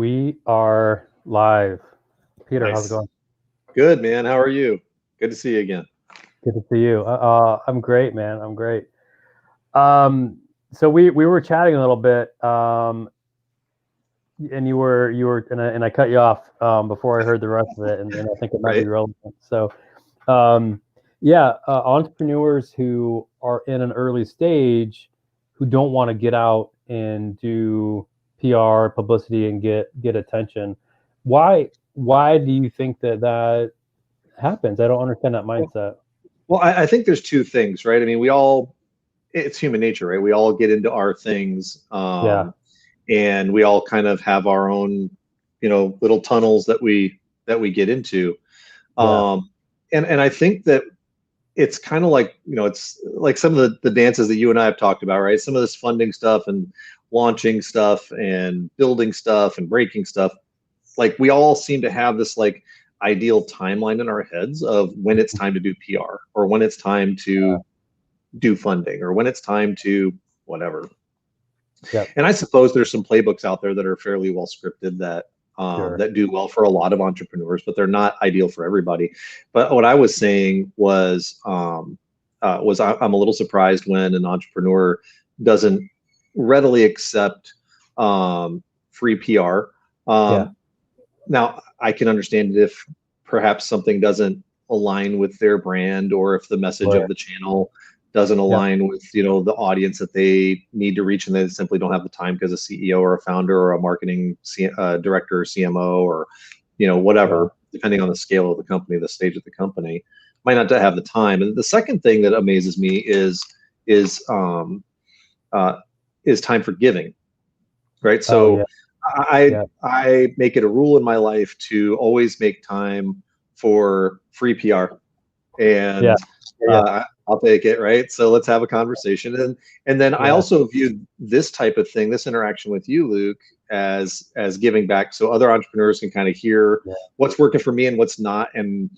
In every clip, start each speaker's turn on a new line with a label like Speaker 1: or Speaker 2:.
Speaker 1: We are live. Peter, how's it
Speaker 2: Nice.
Speaker 1: going?
Speaker 2: Good, man. How are you? Good to see you again.
Speaker 1: Good to see you. I'm great, man. I'm great. So we were chatting a little bit, and I cut you off before I heard the rest of it, and I think it might be
Speaker 2: Right?
Speaker 1: relevant. So, um, yeah, entrepreneurs who are in an early stage who don't want to get out and do PR publicity and get attention. Why do you think that happens? I don't understand that
Speaker 2: Well,
Speaker 1: mindset.
Speaker 2: well, I think there's two things, right? I mean, it's human nature, right? We all get into our things,
Speaker 1: Yeah,
Speaker 2: and we all kind of have our own, little tunnels that we get into.
Speaker 1: yeah,
Speaker 2: Um, and I think that it's kind of like, it's like some of the dances that you and I have talked about, right? Some of this funding stuff and launching stuff and building stuff and breaking stuff. Like we all seem to have this like ideal timeline in our heads of when it's time to do PR or when it's time
Speaker 1: yeah,
Speaker 2: to do funding or when it's time to whatever.
Speaker 1: yeah,
Speaker 2: And I suppose there's some playbooks out there that are fairly well scripted
Speaker 1: sure,
Speaker 2: that do well for a lot of entrepreneurs, but they're not ideal for everybody. But what I was saying was I'm a little surprised when an entrepreneur doesn't readily accept free PR.
Speaker 1: yeah,
Speaker 2: Um, Now, I can understand if perhaps something doesn't align with their brand or if the message
Speaker 1: right,
Speaker 2: of the channel doesn't
Speaker 1: yeah,
Speaker 2: align with, the audience that they need to reach and they simply don't have the time because a CEO or a founder or a marketing director or CMO or,
Speaker 1: yeah,
Speaker 2: whatever, depending on the scale of the company, the stage of the company, might not have the time. And the second thing that amazes me is um, uh, is time for giving, right?
Speaker 1: oh yeah,
Speaker 2: So I
Speaker 1: yeah,
Speaker 2: I make it a rule in my life to always make time for free PR,
Speaker 1: yeah,
Speaker 2: and
Speaker 1: yeah,
Speaker 2: I'll take it, right? So let's have a conversation, and then I
Speaker 1: yeah,
Speaker 2: also view this type of thing, this interaction with you, Luke, as giving back, so other entrepreneurs can kind of hear
Speaker 1: yeah,
Speaker 2: what's working for me and what's not, and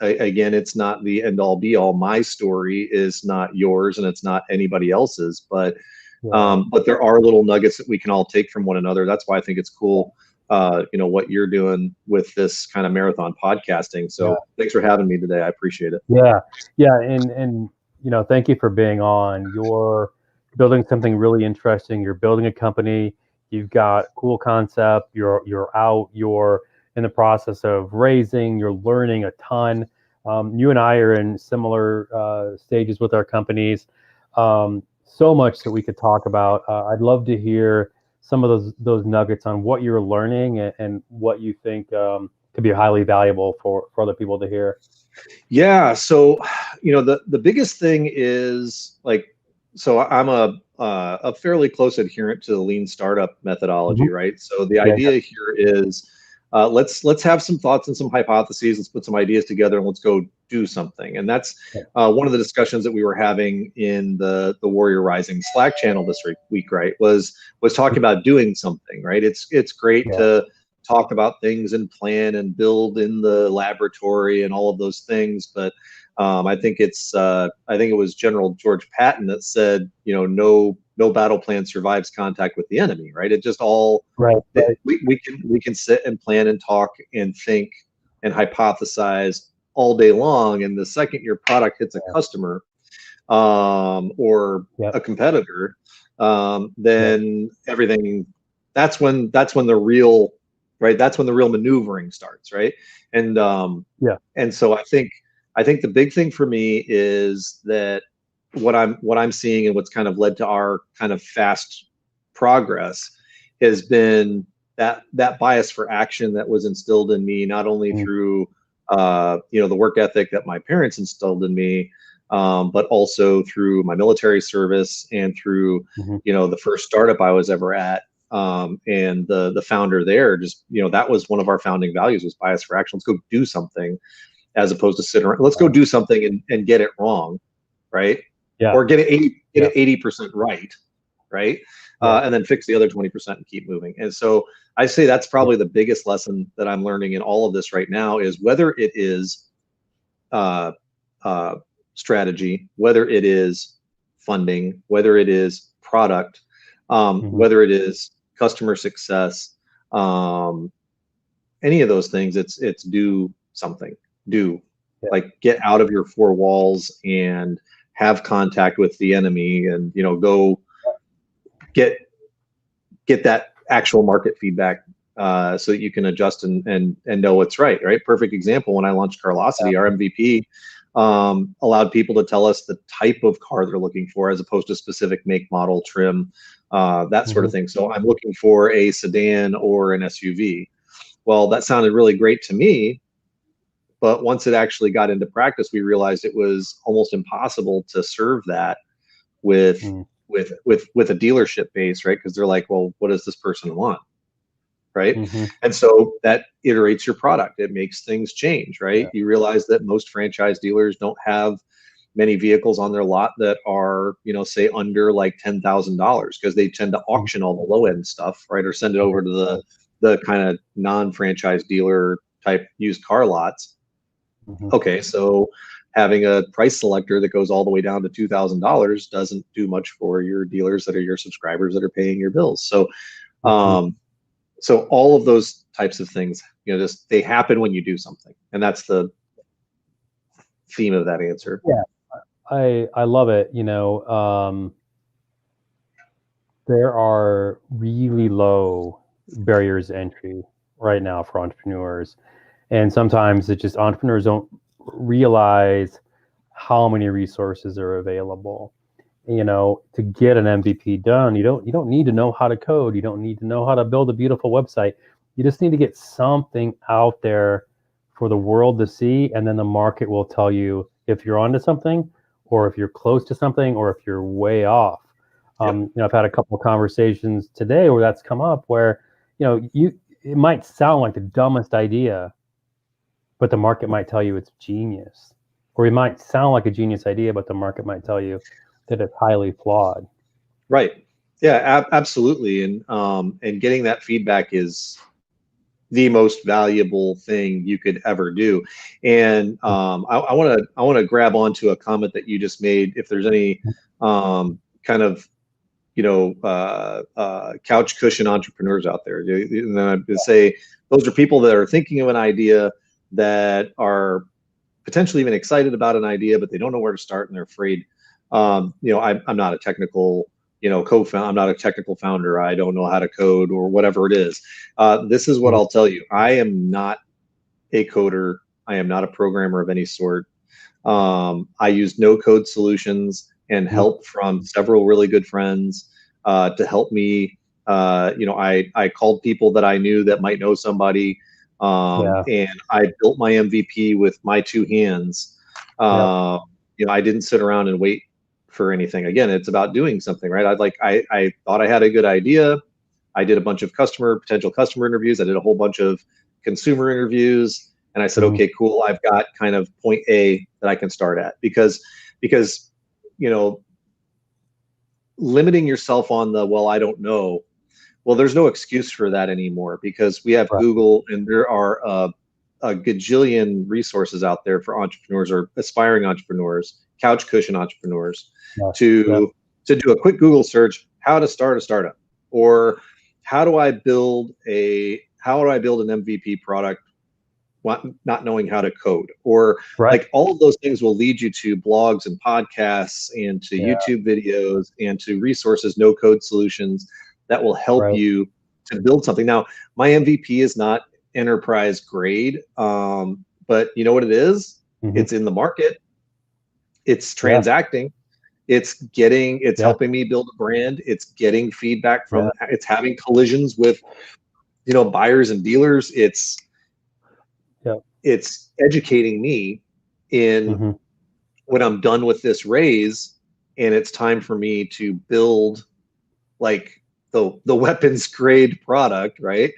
Speaker 2: again, it's not the end all be all. My story is not yours, and it's not anybody else's,
Speaker 1: yeah,
Speaker 2: but there are little nuggets that we can all take from one another. That's why I think it's cool, what you're doing with this kind of marathon podcasting.
Speaker 1: yeah,
Speaker 2: So thanks for having me today. I appreciate it.
Speaker 1: yeah, yeah, and thank you for being on. You're building something really interesting. You're building a company. You've got cool concept. You're out. You're in the process of raising. You're learning a ton. You and I are in similar stages with our companies. So much that we could talk about. I'd love to hear some of those nuggets on what you're learning and what you think could be highly valuable for other people to hear.
Speaker 2: Yeah. So, the biggest thing is like, so I'm a fairly close adherent to the lean startup
Speaker 1: Mhm.
Speaker 2: methodology, right? So the
Speaker 1: Yeah,
Speaker 2: idea here is, let's have some thoughts and some hypotheses. Let's put some ideas together and let's go do something. And that's
Speaker 1: yeah,
Speaker 2: one of the discussions that we were having in the Warrior Rising Slack channel this week, right? Was talking about doing something, right? It's great
Speaker 1: yeah,
Speaker 2: to talk about things and plan and build in the laboratory and all of those things. But I think it was General George Patton that said, no battle plan survives contact with the enemy, right? It just all
Speaker 1: right, right,
Speaker 2: we can sit and plan and talk and think and hypothesize all day long. And the second your product hits a
Speaker 1: yeah,
Speaker 2: customer, or
Speaker 1: yep,
Speaker 2: a competitor,
Speaker 1: yep,
Speaker 2: then everything. That's when the real, right. That's when the real maneuvering starts, right? And
Speaker 1: yeah,
Speaker 2: so I think the big thing for me is that what I'm seeing and what's kind of led to our kind of fast progress has been that bias for action that was instilled in me not only
Speaker 1: mm,
Speaker 2: through the work ethic that my parents instilled in me, but also through my military service and through
Speaker 1: mhm,
Speaker 2: the first startup I was ever at. And the founder there, just that was one of our founding values, was bias for action. Let's go do something as opposed to sit around. Let's go
Speaker 1: uh,
Speaker 2: do something and get it wrong, right?
Speaker 1: yeah,
Speaker 2: Or get
Speaker 1: yeah,
Speaker 2: it 80% right, right?
Speaker 1: yeah,
Speaker 2: And then fix the other 20% and keep moving. And so I say that's
Speaker 1: yeah,
Speaker 2: probably the biggest lesson that I'm learning in all of this right now, is whether it is uh, uh, strategy, whether it is funding, whether it is product,
Speaker 1: mhm,
Speaker 2: whether it is customer success, any of those things. It's do something, do
Speaker 1: Yeah.
Speaker 2: like get out of your four walls and have contact with the enemy, and go get that actual market feedback, so that you can adjust and know what's right. Perfect example, when I launched Carlocity, our MVP allowed people to tell us the type of car they're looking for, as opposed to specific make, model, trim, that sort of thing. So I'm looking for a sedan or an SUV. Well, that sounded really great to me, but once it actually got into practice, we realized it was almost impossible to serve that with with a dealership base, right? Because they're like, well, what does this person want, right? And so that iterates your product. It makes things change, right? You realize that most franchise dealers don't have many vehicles on their lot that are, say under like $10,000, because they tend to auction all the low end stuff, right? Or send it over to the kind of non-franchise dealer type used car lots. Okay, so having a price selector that goes all the way down to $2,000 doesn't do much for your dealers that are your subscribers that are paying your bills. So, so all of those types of things, just they happen when you do something, and that's the theme of that answer.
Speaker 1: Yeah, I love it. There are really low barriers to entry right now for entrepreneurs. And sometimes it's just entrepreneurs don't realize how many resources are available. To get an MVP done, you don't need to know how to code. You don't need to know how to build a beautiful website. You just need to get something out there for the world to see, and then the market will tell you if you're onto something, or if you're close to something, or if you're way off. I've had a couple of conversations today where that's come up, where it might sound like the dumbest idea, but the market might tell you it's genius. Or it might sound like a genius idea, but the market might tell you that it's highly flawed.
Speaker 2: Right. Yeah, absolutely. And getting that feedback is the most valuable thing you could ever do. And I want to grab onto a comment that you just made. If there's any kind of couch cushion entrepreneurs out there, and then I'd say those are people that are thinking of an idea, that are potentially even excited about an idea, but they don't know where to start, and they're afraid. I'm not a technical I'm not a technical founder. I don't know how to code or whatever it is. This is what I'll tell you. I am not a coder. I am not a programmer of any sort. I use no code solutions and help from several really good friends to help me. I called people that I knew that might know somebody, and I built my MVP with my two hands. I didn't sit around and wait for anything. Again, it's about doing something, right? I thought I had a good idea. I did a bunch of potential customer interviews. I did a whole bunch of consumer interviews, and I said, okay, cool. I've got kind of point A that I can start at, because limiting yourself on the, well, I don't know. Well, there's no excuse for that anymore, because we have Google, and there are a gajillion resources out there for entrepreneurs or aspiring entrepreneurs, couch cushion entrepreneurs, to do a quick Google search, how to start a startup, or how do I build an MVP product not knowing how to code, or like all of those things will lead you to blogs and podcasts and to YouTube videos and to resources, no code solutions that will help you to build something. Now, my MVP is not enterprise grade, but you know what it is? It's in the market. It's transacting. It's helping me build a brand. It's getting feedback from, it's having collisions with, buyers and dealers. It's educating me in when I'm done with this raise, and it's time for me to build like the weapons grade product, right?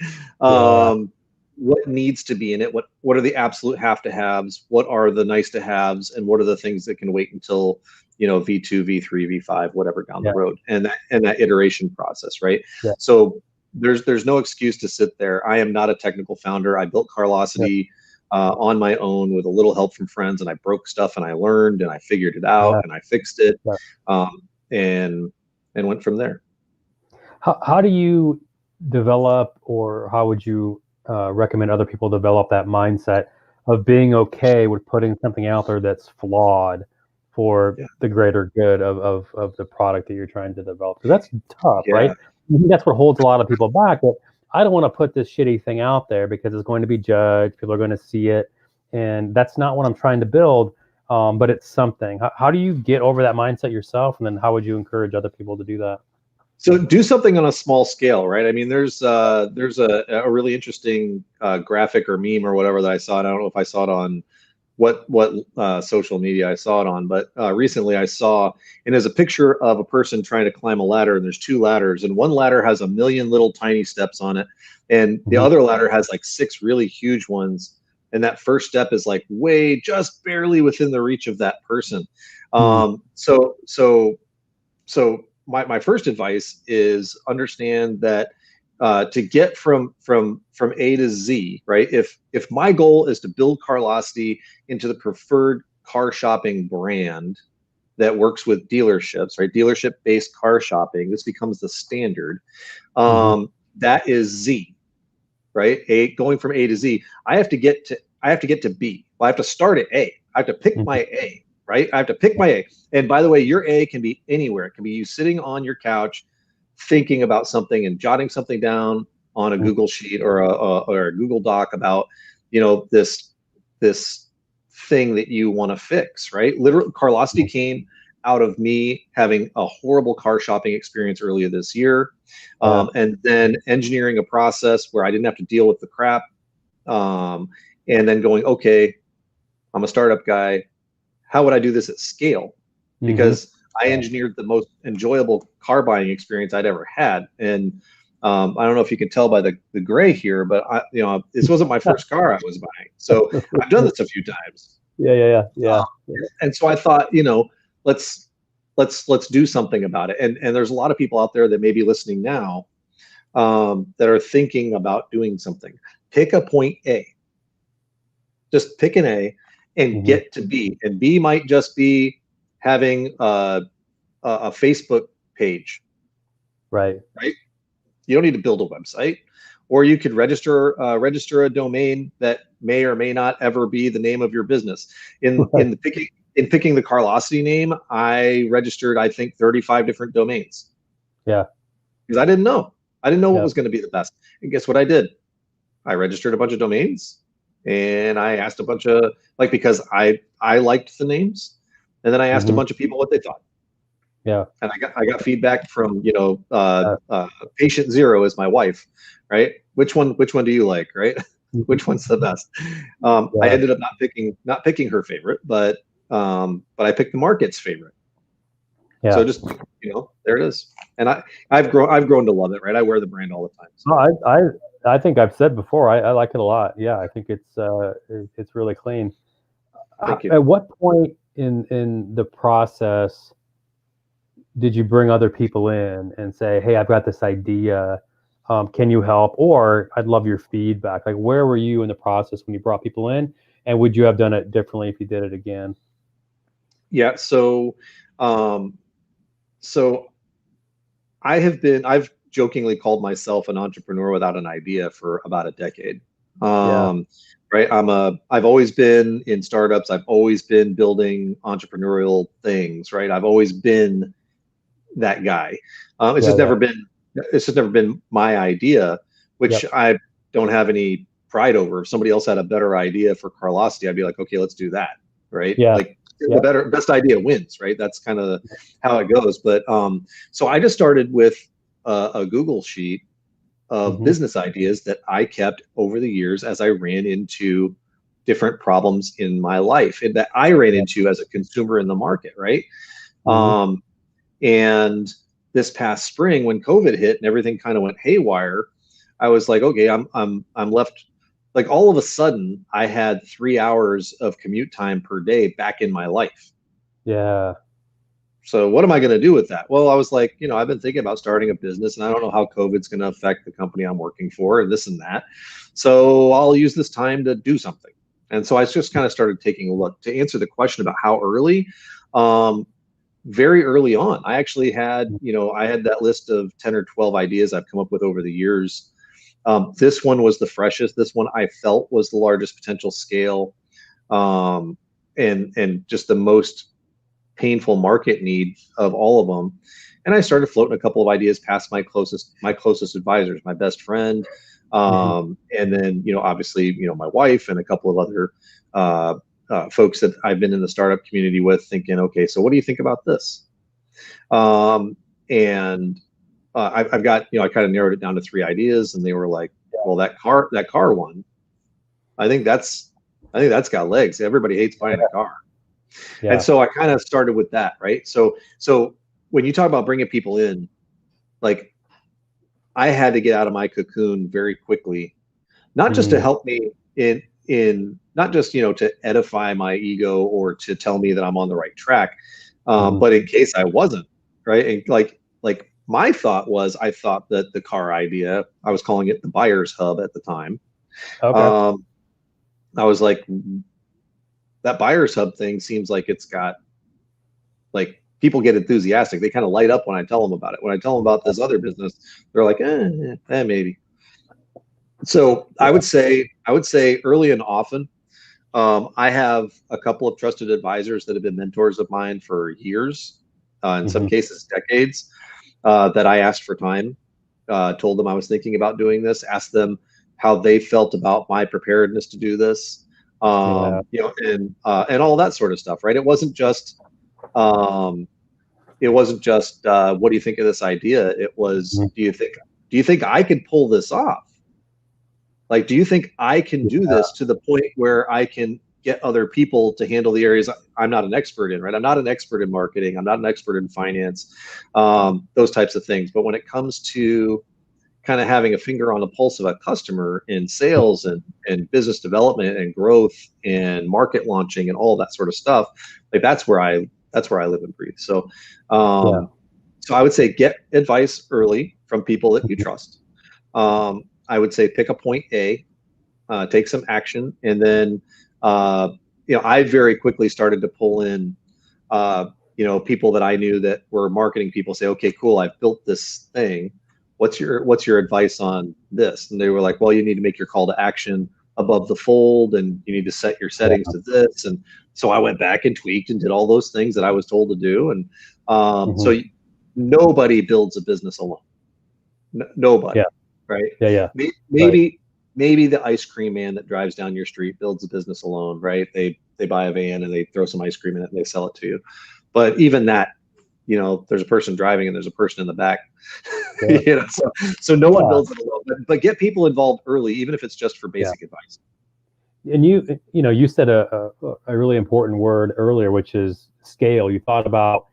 Speaker 2: What needs to be in it? What are the absolute have to haves? What are the nice to haves? And what are the things that can wait until V2, V3, V5, whatever down the road, and that iteration process, right? So there's no excuse to sit there. I am not a technical founder. I built Carlocity on my own with a little help from friends, and I broke stuff, and I learned, and I figured it out, and I fixed it, and went from there.
Speaker 1: How do you develop, or how would you recommend other people develop that mindset of being okay with putting something out there that's flawed for
Speaker 2: Yeah.
Speaker 1: the greater good of the product that you're trying to develop? Because that's tough, right?
Speaker 2: Yeah.
Speaker 1: I think that's what holds a lot of people back. That I don't want to put this shitty thing out there because it's going to be judged. People are going to see it, and that's not what I'm trying to build. But it's something. How do you get over that mindset yourself, and then how would you encourage other people to do that?
Speaker 2: So do something on a small scale, right? I mean, there's a really interesting graphic or meme or whatever that I saw. And I don't know if I saw it on what social media I saw it on, but recently I saw, and there's a picture of a person trying to climb a ladder, and there's two ladders, and one ladder has a million little tiny steps on it, and the
Speaker 1: Mm-hmm.
Speaker 2: other ladder has like six really huge ones, and that first step is like way just barely within the reach of that person.
Speaker 1: Mm-hmm.
Speaker 2: So my first advice is understand that to get from A to Z, right? If my goal is to build Carlocity into the preferred car shopping brand that works with dealerships, right? Dealership based car shopping, this becomes the standard.
Speaker 1: Mm-hmm.
Speaker 2: That is Z, right? A going from A to Z. I have to get to B. Well, I have to start at A. I have to pick my A, right? I have to pick my A. And by the way, your A can be anywhere. It can be you sitting on your couch thinking about something and jotting something down on a Google sheet or a Google Doc about, this thing that you want to fix, right? Literally, Carlocity came out of me having a horrible car shopping experience earlier this year,
Speaker 1: Yeah.
Speaker 2: and then engineering a process where I didn't have to deal with the crap, and then going, okay, I'm a startup guy. How would I do this at scale?
Speaker 1: Mm-hmm.
Speaker 2: Because I engineered the most enjoyable car buying experience I'd ever had. And I don't know if you can tell by the gray here, but this wasn't my first car I was buying. So I've done this a few times.
Speaker 1: Yeah, yeah, yeah,
Speaker 2: Uh,
Speaker 1: yeah, yeah.
Speaker 2: and so I thought, let's let's do something about it. And there's a lot of people out there that may be listening now, that are thinking about doing something. Pick a point A. Just pick an A and
Speaker 1: Mm-hmm.
Speaker 2: get to B. And B might just be having a Facebook page,
Speaker 1: Right.
Speaker 2: right? You don't need to build a website, or you could register a domain that may or may not ever be the name of your business.
Speaker 1: Right.
Speaker 2: In picking the Carlocity name, I registered, I think, 35 different domains
Speaker 1: Yeah.
Speaker 2: because I didn't know. I didn't know what
Speaker 1: Yeah.
Speaker 2: was going to be the best. And guess what I did? I registered a bunch of domains, and I asked a bunch of, like, because I liked the names, and then I asked a
Speaker 1: Mm-hmm.
Speaker 2: bunch of people what they thought.
Speaker 1: Yeah.
Speaker 2: And I got feedback from
Speaker 1: Uh,
Speaker 2: patient zero is my wife, right? Which one do you like, right? Which one's the best? I
Speaker 1: yeah.
Speaker 2: ended up not picking her favorite, but I picked the market's favorite. So
Speaker 1: Yeah.
Speaker 2: just, there it is. And I've grown to love it, right? I wear the brand all the time.
Speaker 1: No,
Speaker 2: So
Speaker 1: I think I've said before, I like it a lot. Yeah, I think it's really clean.
Speaker 2: thank you.
Speaker 1: At what point in the process did you bring other people in and say, "Hey, I've got this idea. Can you help?" Or I'd love your feedback. Like, where were you in the process when you brought people in, and would you have done it differently if you did it again?
Speaker 2: Yeah. Um, so I've jokingly called myself an entrepreneur without an idea for about a decade.
Speaker 1: Yeah.
Speaker 2: Right. I've always been in startups. I've always been building entrepreneurial things, right? I've always been that guy.
Speaker 1: Yeah. Yeah.
Speaker 2: It's just never been my idea, which
Speaker 1: Yep.
Speaker 2: I don't have any pride over. If somebody else had a better idea for Carlocity, I'd be like, okay, let's do that. Right.
Speaker 1: Yeah.
Speaker 2: Like the
Speaker 1: Yep.
Speaker 2: best idea wins, right? That's kind of how it goes. But so I just started with a Google sheet of
Speaker 1: Mm-hmm.
Speaker 2: business ideas that I kept over the years as I ran into different problems in my life and that I ran
Speaker 1: Yep.
Speaker 2: into as a consumer in the market, right?
Speaker 1: Mm-hmm.
Speaker 2: Um, and this past spring, when COVID hit and everything kind of went haywire, I was like, okay, I'm left. Like all of a sudden, I had 3 hours of commute time per day back in my life.
Speaker 1: Yeah.
Speaker 2: So what am I going to do with that? Well, I was like, I've been thinking about starting a business, and I don't know how COVID's going to affect the company I'm working for, and this and that. So I'll use this time to do something. And so I just kind of started taking a look to answer the question about how early. Um, very early on. I actually had, I had that list of 10 or 12 ideas I've come up with over the years. This one was the freshest. This one I felt was the largest potential scale, and just the most painful market need of all of them. And I started floating a couple of ideas past my closest advisors, my best friend, and then obviously my wife and a couple of other folks that I've been in the startup community with, thinking, okay, so what do you think about this? And I've got, I kind of narrowed it down to 3 ideas, and they were like, well, that car one, I think that's got legs. Everybody hates buying a car.
Speaker 1: Yeah.
Speaker 2: And so I kind of started with that, right? So when you talk about bringing people in, like, I had to get out of my cocoon very quickly, not just to help me in not just to edify my ego or to tell me that I'm on the right track, but in case I wasn't, right? And like my thought was, I thought that the car idea, I was calling it the buyer's hub at the time.
Speaker 1: Okay.
Speaker 2: I was like, that buyer's hub thing seems like it's got, like, people get enthusiastic. They kind of light up when I tell them about it. When I tell them about this other business, they're like, maybe. So I would say early and often, I have a couple of trusted advisors that have been mentors of mine for years, in some cases decades, that I asked for time, told them I was thinking about doing this, asked them how they felt about my preparedness to do this, and all that sort of stuff, right? It wasn't just what do you think of this idea? It was, do you think I could pull this off? Like, do you think I can do this to the point where I can get other people to handle the areas I'm not an expert in, right? I'm not an expert in marketing. I'm not an expert in finance, those types of things. But when it comes to kind of having a finger on the pulse of a customer in sales and business development and growth and market launching and all that sort of stuff, like, that's where I live and breathe. So, so I would say get advice early from people that you trust. I would say pick a point A, take some action, and then I very quickly started to pull in people that I knew that were marketing people. Say, okay, cool, I've built this thing. What's your advice on this? And they were like, well, you need to make your call to action above the fold, and you need to set your settings to this. And so I went back and tweaked and did all those things that I was told to do. And so nobody builds a business alone. Nobody. Right. Maybe the ice cream man that drives down your street builds a business alone, right? They buy a van and they throw some ice cream in it and they sell it to you. But even that, there's a person driving and there's a person in the back. So no one builds it alone. But get people involved early, even if it's just for basic advice.
Speaker 1: And you said a really important word earlier, which is scale. You thought about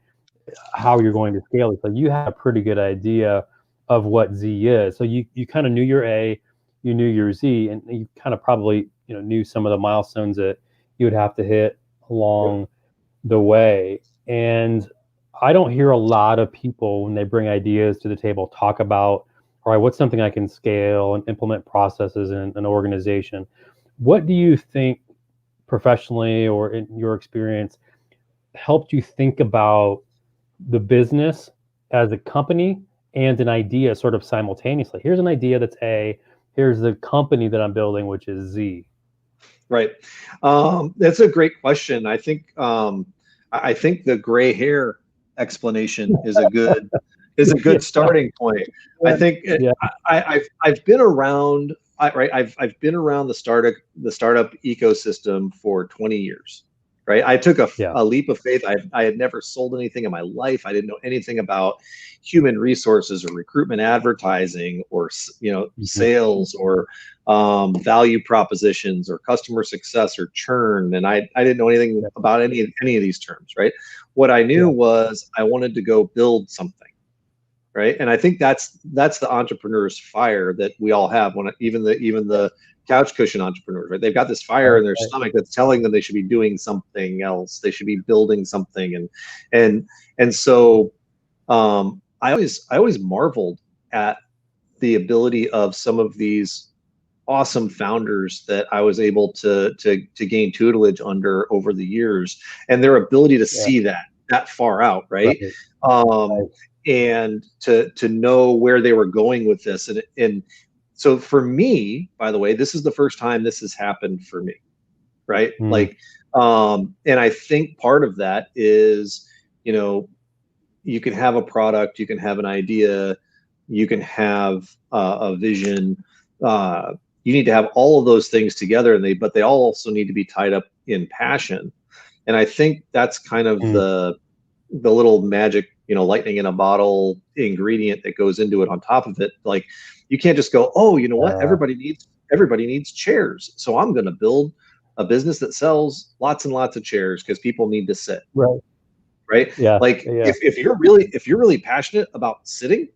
Speaker 1: how you're going to scale it. So you have a pretty good idea of what Z is. So you kind of knew your A, you knew your Z, and you kind of probably knew some of the milestones that you would have to hit along the way. And I don't hear a lot of people, when they bring ideas to the table, talk about, all right, what's something I can scale and implement processes in an organization. What do you think, professionally or in your experience, helped you think about the business as a company and an idea sort of simultaneously? Here's an idea that's A, here's the company that I'm building, which is Z.
Speaker 2: Right. That's a great question. I think the gray hair explanation is a good starting point. I think I've been around, I've been around the startup ecosystem for 20 years. Right. I took a leap of faith. I had never sold anything in my life. I didn't know anything about human resources or recruitment advertising or, sales or value propositions or customer success or churn. And I didn't know anything about any of these terms. Right. What I knew was I wanted to go build something. Right. And I think that's the entrepreneur's fire that we all have, when even the couch cushion entrepreneurs, right? They've got this fire in their stomach that's telling them they should be doing something else. They should be building something. And so I always marveled at the ability of some of these awesome founders that I was able to gain tutelage under over the years, and their ability to see that that far out, right?
Speaker 1: Right.
Speaker 2: Um,
Speaker 1: Right.
Speaker 2: and to know where they were going with this, and so for me, by the way, this is the first time this has happened for me, right?
Speaker 1: Mm,
Speaker 2: Like, and I think part of that is, you know, you can have a product, you can have an idea, you can have a vision. You need to have all of those things together, and but they all also need to be tied up in passion. And I think that's kind of
Speaker 1: mm,
Speaker 2: the little magic, you know, lightning in a bottle ingredient that goes into it on top of it. Like, you can't just go, oh, you know what,
Speaker 1: uh,
Speaker 2: everybody needs chairs, so I'm going to build a business that sells lots and lots of chairs because people need to sit,
Speaker 1: right.
Speaker 2: right?
Speaker 1: Yeah.
Speaker 2: Like,
Speaker 1: Yeah.
Speaker 2: if you're really passionate about sitting,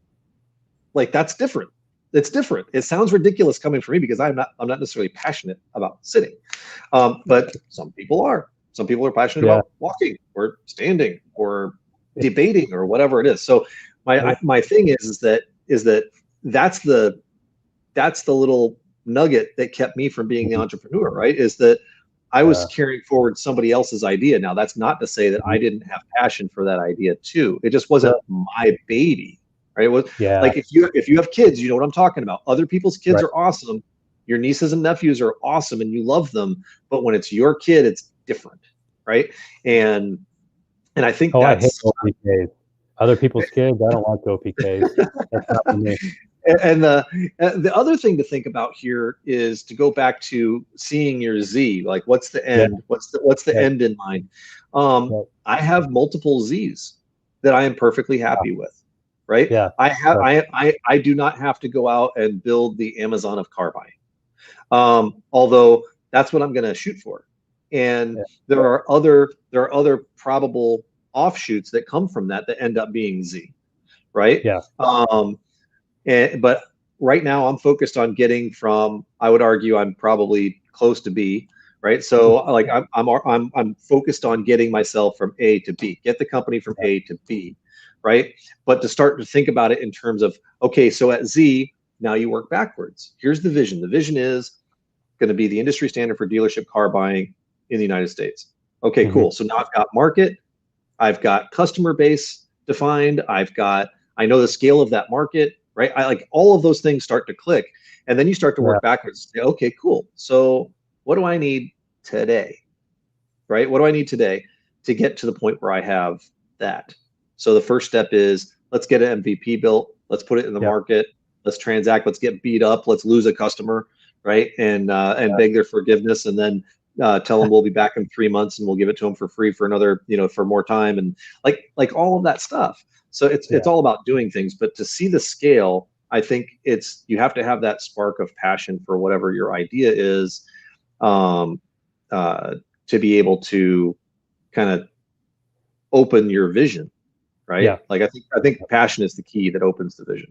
Speaker 2: like, that's different. It's different. It sounds ridiculous coming from me because I'm not necessarily passionate about sitting, but some people are. Some people are passionate
Speaker 1: Yeah.
Speaker 2: about walking or standing or debating or whatever it is. So
Speaker 1: Right.
Speaker 2: my thing is that that's the little nugget that kept me from being the
Speaker 1: Mhm.
Speaker 2: entrepreneur, right? Is that I was
Speaker 1: Yeah.
Speaker 2: carrying forward somebody else's idea. Now, that's not to say that I
Speaker 1: Mhm.
Speaker 2: didn't have passion for that idea too. It just
Speaker 1: Right.
Speaker 2: wasn't my baby, right? It was
Speaker 1: Yeah.
Speaker 2: like, if you have kids, you know what I'm talking about. Other people's kids
Speaker 1: Right.
Speaker 2: are awesome. Your nieces and nephews are awesome, and you love them. But when it's your kid, it's different, right? And I think
Speaker 1: Oh, I hate
Speaker 2: that's
Speaker 1: OPKs. Other people's kids, I don't like OPKs. That's not for me.
Speaker 2: and the other thing to think about here is to go back to seeing your Z. Like, what's the
Speaker 1: Yeah.
Speaker 2: end? What's the
Speaker 1: Right.
Speaker 2: end in mind?
Speaker 1: Right.
Speaker 2: I have multiple Z's that I am perfectly happy with. Right?
Speaker 1: Yeah. Right.
Speaker 2: I do not have to go out and build the Amazon of car buying. Although that's what I'm going to shoot for. And
Speaker 1: Yeah.
Speaker 2: there are other probable offshoots that come from that end up being Z, right?
Speaker 1: Yeah.
Speaker 2: But right now I'm focused on getting from, I would argue I'm probably close to B, right? So like, I'm focused on getting myself from A to B, get the company from A to B, right? But to start to think about it in terms of, okay, so at Z, now you work backwards. Here's the vision. The vision is going to be the industry standard for dealership car buying in the United States. Okay,
Speaker 1: Hmm.
Speaker 2: cool. So now I've got market, I've got customer base defined, I know the scale of that market, right? I like all of those things start to click. And then you start to
Speaker 1: Yeah.
Speaker 2: work backwards. Say, okay, cool. So what do I need today? Right? What do I need today to get to the point where I have that? So the first step is, let's get an MVP built. Let's put it in the
Speaker 1: Yeah.
Speaker 2: market. Let's transact. Let's get beat up. Let's lose a customer, right? And beg their forgiveness, and then tell them we'll be back in 3 months and we'll give it to them for free for another, for more time, and like all of that stuff. So it's
Speaker 1: Yeah.
Speaker 2: all about doing things, but to see the scale, I think you have to have that spark of passion for whatever your idea is, um, to be able to kind of open your vision, right?
Speaker 1: Yeah.
Speaker 2: Like, I think passion is the key that opens the vision.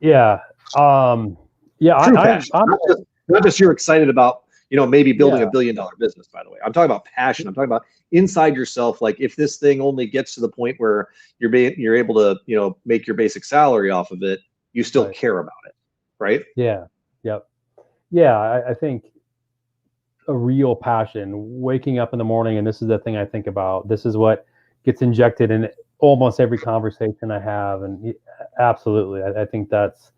Speaker 1: Yeah. Um, yeah.
Speaker 2: True
Speaker 1: I'm,
Speaker 2: passion,
Speaker 1: I'm,
Speaker 2: not just you're excited about, maybe building
Speaker 1: yeah.
Speaker 2: $1 billion business. By the way, I'm talking about passion. I'm talking about inside yourself. Like, if this thing only gets to the point where you're able to, make your basic salary off of it, you still
Speaker 1: Right.
Speaker 2: care about it, right?
Speaker 1: Yeah. Yep. Yeah. I think a real passion, waking up in the morning, and this is the thing I think about. This is what gets injected in almost every conversation I have. And absolutely, I think that's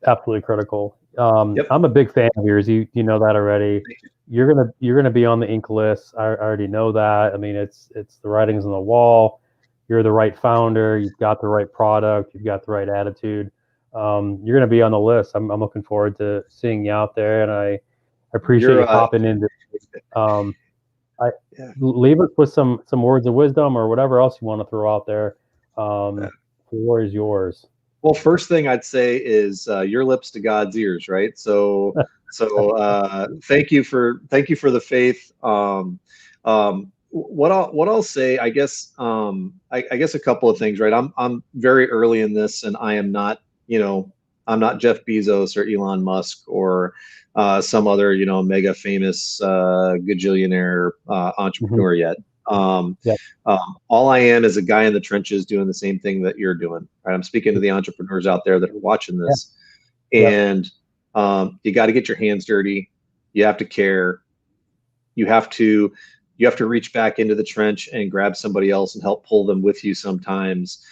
Speaker 1: absolutely critical.
Speaker 2: Yep.
Speaker 1: I'm a big fan of yours. You know that already. You're gonna be on the Inc list. I already know that. I mean, it's the writings on the wall. You're the right founder. You've got the right product. You've got the right attitude. You're gonna be on the list. I'm looking forward to seeing you out there, and I appreciate
Speaker 2: You're
Speaker 1: you hopping in. Um, I
Speaker 2: yeah.
Speaker 1: leave us with some words of wisdom or whatever else you want to throw out there. The floor is yours.
Speaker 2: Well, first thing I'd say is, your lips to God's ears, right? So, thank you for the faith. What I'll say, I guess, I guess a couple of things, right? I'm very early in this, and I am not, I'm not Jeff Bezos or Elon Musk or some other, mega famous gajillionaire
Speaker 1: Mhm.
Speaker 2: entrepreneur yet. Um,
Speaker 1: Yeah.
Speaker 2: all I am is a guy in the trenches doing the same thing that you're doing. Right? I'm speaking to the entrepreneurs out there that are watching
Speaker 1: Yeah.
Speaker 2: this,
Speaker 1: Yep.
Speaker 2: and you got to get your hands dirty. You have to care. You have to you have to reach back into the trench and grab somebody else and help pull them with you sometimes.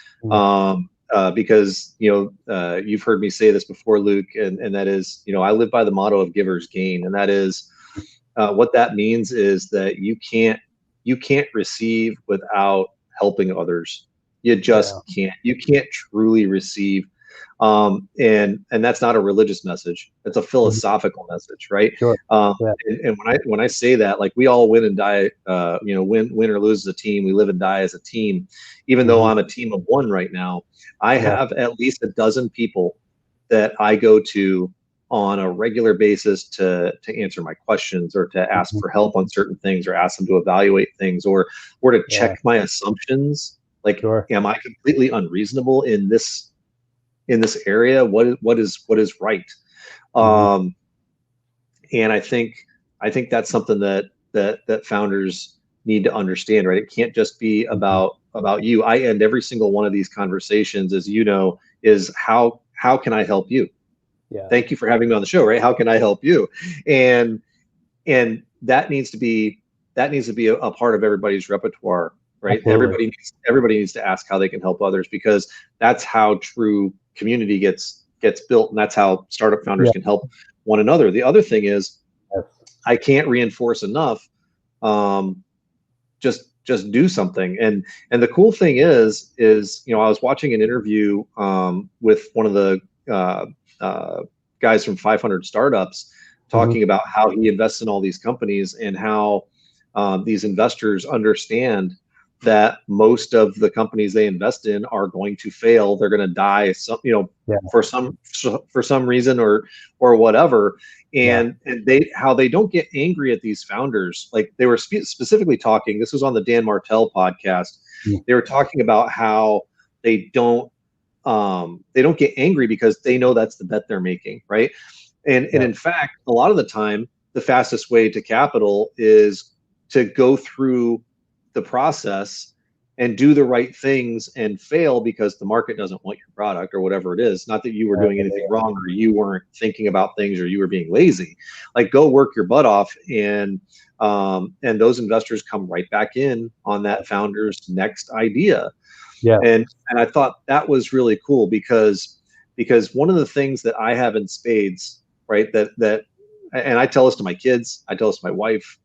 Speaker 2: Because, you've heard me say this before, Luke, and that is, I live by the motto of givers gain. And that is, what that means is that you can't receive without helping others. You just can't. You can't truly receive. And that's not a religious message. It's a philosophical message, right?
Speaker 1: Sure.
Speaker 2: And when I say that, like, we all win and die, win or lose as a team, we live and die as a team. Even though I'm a team of one right now, I have at least a dozen people that I go to on a regular basis to answer my questions, or to ask for help on certain things, or ask them to evaluate things, or to check my assumptions. Like, am I completely unreasonable in this area? What is right? And I think that's something that founders need to understand, right? It can't just be about you. I end every single one of these conversations, as you know, is how can I help you? Thank you for having me on the show, right? How can I help you? And that needs to be a part of everybody's repertoire, right?
Speaker 1: Absolutely.
Speaker 2: Everybody needs to ask how they can help others, because that's how true community gets built, and that's how startup founders can help one another. The other thing is, I can't reinforce enough, just do something. And the cool thing is, I was watching an interview with one of the guys from 500 Startups, talking about how he invests in all these companies, and how these investors understand that most of the companies they invest in are going to fail. They're going to die, for some reason or whatever. And how they don't get angry at these founders. Like, they were specifically talking, this was on the Dan Martell podcast. They were talking about how they don't get angry, because they know that's the bet they're making, right? And in fact, a lot of the time, the fastest way to capital is to go through the process and do the right things and fail because the market doesn't want your product, or whatever it is. Not that you were doing anything wrong, or you weren't thinking about things, or you were being lazy. Like, go work your butt off, and those investors come right back in on that founder's next idea. And I thought that was really cool, because one of the things that I have in spades, right, that and I tell this to my kids, I tell this to my wife,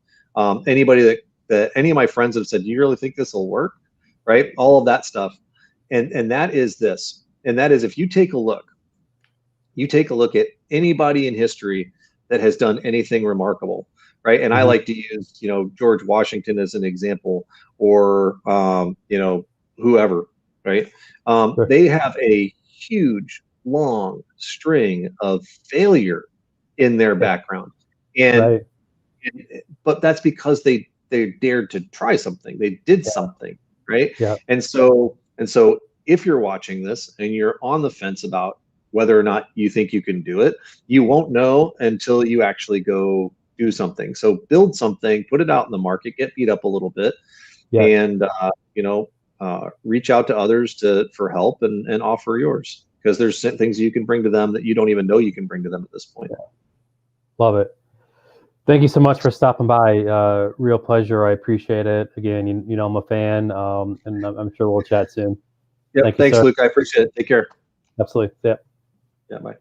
Speaker 2: anybody that any of my friends have said, do you really think this will work? Right? All of that stuff. And that is this. And that is, if you take a look at anybody in history that has done anything remarkable, right? And I like to use, George Washington as an example, or, whoever, right? They have a huge, long string of failure in their background. But that's because they dared to try something. They did something, right? And so if you're watching this and you're on the fence about whether or not you think you can do it, you won't know until you actually go do something. So build something, put it out in the market, get beat up a little bit, and reach out to others for help, and offer yours, because there's things you can bring to them that you don't even know you can bring to them at this point.
Speaker 1: Love it. Thank you so much for stopping by. Real pleasure. I appreciate it. Again, I'm a fan, and I'm sure we'll chat soon.
Speaker 2: Yeah, thanks, Luke. I appreciate it. Take care.
Speaker 1: Absolutely. Yeah.
Speaker 2: Yeah, bye.